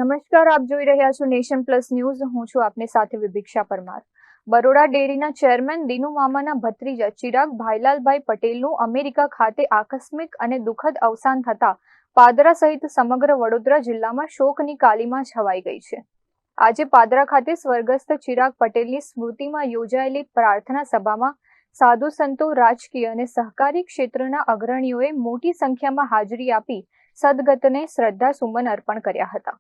નમસ્કાર, આપ જોઈ રહ્યા છો નેશન પ્લસ ન્યૂઝ. હું છું આપની સાથે વિભિક્ષા પરમાર. બરોડા ડેરીના ચેરમેન દિનુ મામાના ભત્રીજા ચિરાગ ભાઈલાલભાઈ પટેલનું અમેરિકા ખાતે આકસ્મિક અને દુઃખદ અવસાન થતા પાદરા સહિત સમગ્ર વડોદરા જિલ્લામાં શોકની કાલીમાં છવાઈ ગઈ છે. આજે પાદરા ખાતે સ્વર્ગસ્થ ચિરાગ પટેલની સ્મૃતિમાં યોજાયેલી પ્રાર્થના સભામાં સાધુ સંતો, રાજકીય અને સહકારી ક્ષેત્રના અગ્રણીઓએ મોટી સંખ્યામાં હાજરી આપી સદગતને શ્રદ્ધા સુમન અર્પણ કર્યા હતા.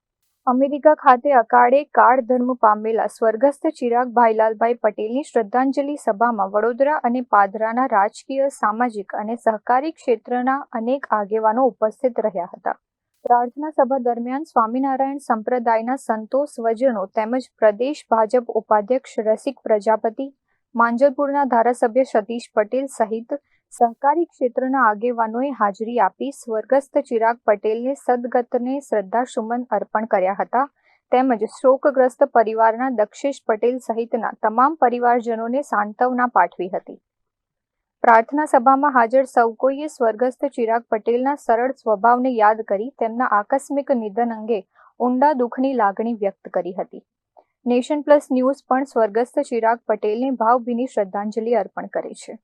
અમેરિકા ખાતે અકાળે કાળ ધર્મ પામેલા સ્વર્ગસ્થ ચિરાગ ભાઈલાલભાઈ પટેલની શ્રદ્ધાંજલિ સભામાં વડોદરા અને પાદરાના રાજકીય, સામાજિક અને સહકારી ક્ષેત્રના અનેક આગેવાનો ઉપસ્થિત રહ્યા હતા. પ્રાર્થના સભા દરમિયાન સ્વામિનારાયણ સંપ્રદાયના સંતો, સ્વજનો તેમજ પ્રદેશ ભાજપ ઉપાધ્યક્ષ રસિક પ્રજાપતિ, માંજલપુરના ધારાસભ્ય સતીશ પટેલ સહિત સહકારી ક્ષેત્રના આગેવાનોએ હાજરી આપી સ્વર્ગસ્થ ચિરાગ પટેલને સદગતને શ્રદ્ધાસુમન અર્પણ કર્યા હતા. તેમજ શોકગ્રસ્ત પરિવારના દક્ષેશ પટેલ સહિતના તમામ પરિવારજનોને સાંત્વના પાઠવી હતી. પ્રાર્થના સભામાં હાજર સૌ કોઈએ સ્વર્ગસ્થ ચિરાગ પટેલના સરળ સ્વભાવને યાદ કરી તેમના આકસ્મિક નિધન અંગે ઊંડા દુઃખની લાગણી વ્યક્ત કરી હતી. નેશન પ્લસ ન્યૂઝ પણ સ્વર્ગસ્થ ચિરાગ પટેલને ભાવભીની શ્રદ્ધાંજલિ અર્પણ કરે છે.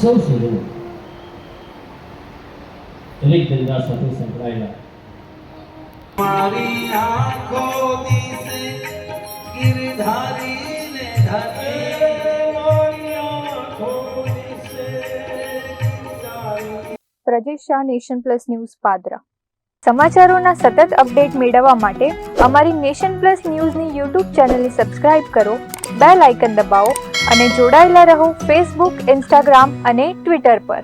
સૌ સજ્જનો દરેક ધંધા સાથે સંકળાયેલા મારી આંખો દિશે ગિરધારીને ઢકે, મારી આંખો દિશે Girdhari. Prajesh Shah, nation plus news, Padra. સમાચારોના સતત અપડેટ મેળવવા માટે અમારી નેશન પ્લસ ન્યૂઝની યુટ્યુબ ચેનલને સબસ્ક્રાઇબ કરો, બેલ આઇકન દબાવો અને જોડાયેલા રહો ફેસબુક, ઇન્સ્ટાગ્રામ અને ટ્વિટર પર.